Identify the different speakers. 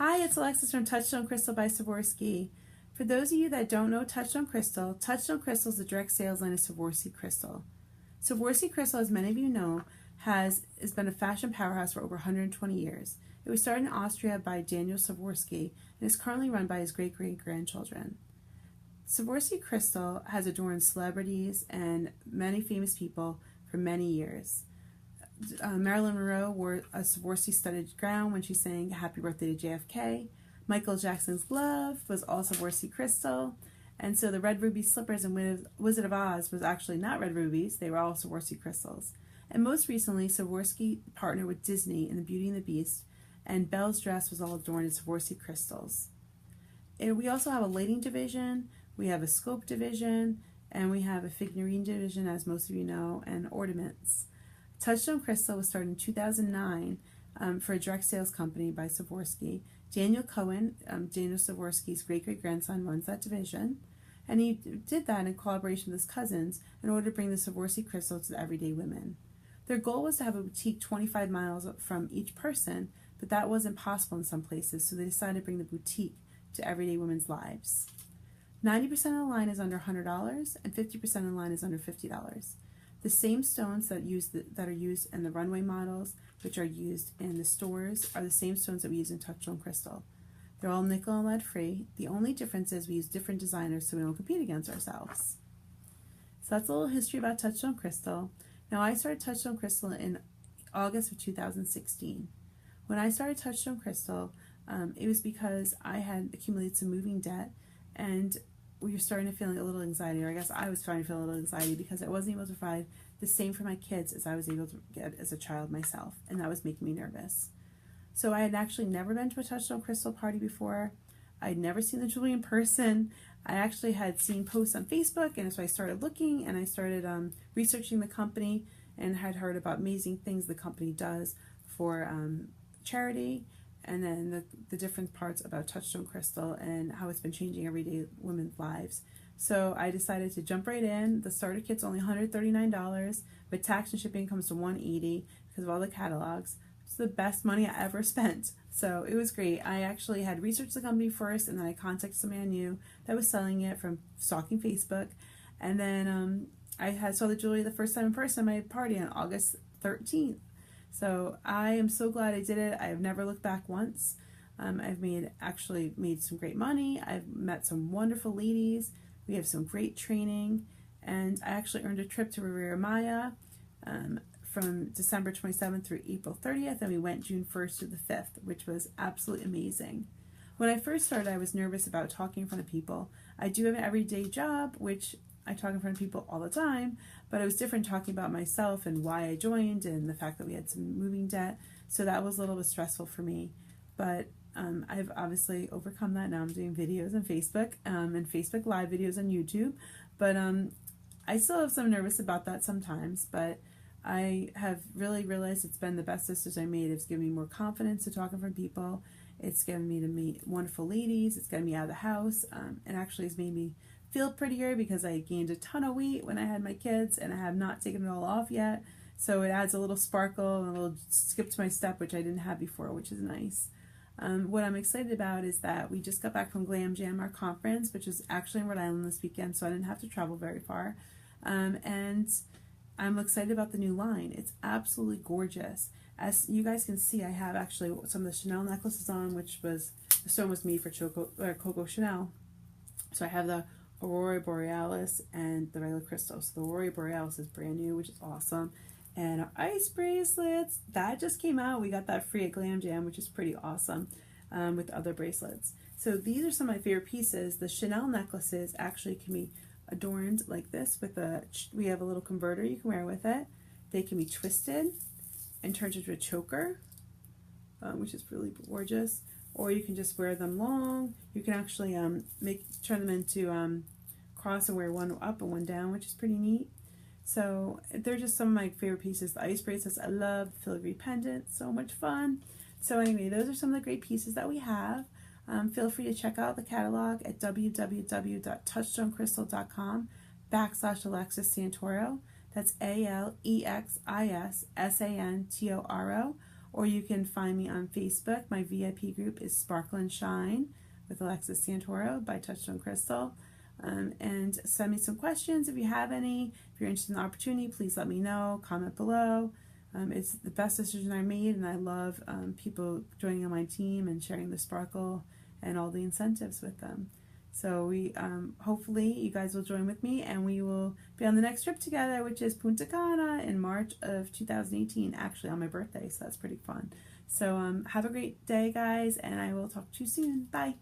Speaker 1: Hi, it's Alexis from Touchstone Crystal by Swarovski. For those of you that don't know Touchstone Crystal is a direct sales line of Swarovski Crystal. Swarovski Crystal, as many of you know, has been a fashion powerhouse for over 120 years. It was started in Austria by Daniel Swarovski and is currently run by his great-great-grandchildren. Swarovski Crystal has adorned celebrities and many famous people for many years. Marilyn Monroe wore a Swarovski studded gown when she sang Happy Birthday to JFK. Michael Jackson's glove was also Swarovski crystal. And so the red ruby slippers in Wizard of Oz was actually not red rubies, they were all Swarovski crystals. And most recently, Swarovski partnered with Disney in The Beauty and the Beast, and Belle's dress was all adorned in Swarovski crystals. And we also have a lighting division, we have a scope division, and we have a figurine division, as most of you know, and ornaments. Touchstone Crystal was started in 2009 for a direct sales company by Swarovski. Daniel Cohen, Daniel Swarovski's great-great-grandson, runs that division, and he did that in collaboration with his cousins in order to bring the Swarovski crystal to the everyday women. Their goal was to have a boutique 25 miles from each person, but that wasn't possible in some places, so they decided to bring the boutique to everyday women's lives. 90% of the line is under $100, and 50% of the line is under $50. The same stones that are used in the runway models, which are used in the stores, are the same stones that we use in Touchstone Crystal. They're all nickel and lead free. The only difference is we use different designers so we don't compete against ourselves. So that's a little history about Touchstone Crystal. Now, I started Touchstone Crystal in August of 2016. When I started Touchstone Crystal, it was because I had accumulated some moving debt, and we were starting to feel a little anxiety, or I guess I was starting to feel a little anxiety because I wasn't able to provide the same for my kids as I was able to get as a child myself, and that was making me nervous. So I had actually never been to a Touchstone Crystal party before. I'd never seen the jewelry in person. I actually had seen posts on Facebook, and so I started looking, and I started researching the company, and had heard about amazing things the company does for charity, and then the different parts about Touchstone Crystal and how it's been changing everyday women's lives. So I decided to jump right in. The starter kit's only $139, but tax and shipping comes to $180 because of all the catalogs. It's the best money I ever spent. So it was great. I actually had researched the company first, and then I contacted somebody I knew that was selling it from stalking Facebook. And then I saw the jewelry the first time in person at my party on August 13th. So I am so glad I did it. I have never looked back once. I've actually made some great money. I've met some wonderful ladies. We have some great training, and I actually earned a trip to Riviera Maya from December 27th through April 30th, and we went June 1st to the 5th, which was absolutely amazing. When I first started, I was nervous about talking in front of people. I do have an everyday job, which I talk in front of people all the time, but it was different talking about myself and why I joined and the fact that we had some moving debt, so that was a little bit stressful for me. But I've obviously overcome that. Now I'm doing videos on Facebook and Facebook Live videos on YouTube, but I still have some nervous about that sometimes, but I have really realized it's been the best decision I made. It's given me more confidence to talk in front of people. It's given me to meet wonderful ladies. It's gotten me out of the house. It actually has made me feel prettier because I gained a ton of weight when I had my kids, and I have not taken it all off yet. So it adds a little sparkle and a little skip to my step, which I didn't have before, which is nice. What I'm excited about is that we just got back from Glam Jam, our conference, which is actually in Rhode Island this weekend, so I didn't have to travel very far. And I'm excited about the new line. It's absolutely gorgeous. As you guys can see, I have actually some of the Chanel necklaces on, which was, the stone was made for Coco Chanel. So I have the Aurora Borealis and the regular crystal. So the Aurora Borealis is brand new, which is awesome. And our ice bracelets, that just came out. We got that free at Glam Jam, which is pretty awesome, with other bracelets. So these are some of my favorite pieces. The Chanel necklaces actually can be adorned like this with we have a little converter you can wear with it. They can be twisted and turned into a choker, which is really gorgeous. Or you can just wear them long. You can actually turn them into cross and wear one up and one down, which is pretty neat. So they're just some of my favorite pieces. The ice bracelets I love, the filigree pendant, so much fun. So anyway, those are some of the great pieces that we have. Feel free to check out the catalog at www.touchstonecrystal.com/Alexis Santoro. That's ALEXISSANTORO. or you can find me on Facebook. My VIP group is Sparkle and Shine with Alexis Santoro by Touchstone Crystal. And send me some questions if you have any. If you're interested in the opportunity, please let me know. Comment below. It's the best decision I made, and I love people joining on my team and sharing the sparkle and all the incentives with them. So we hopefully you guys will join with me, and we will be on the next trip together, which is Punta Cana in March of 2018, actually on my birthday, so that's pretty fun. So have a great day, guys, and I will talk to you soon. Bye.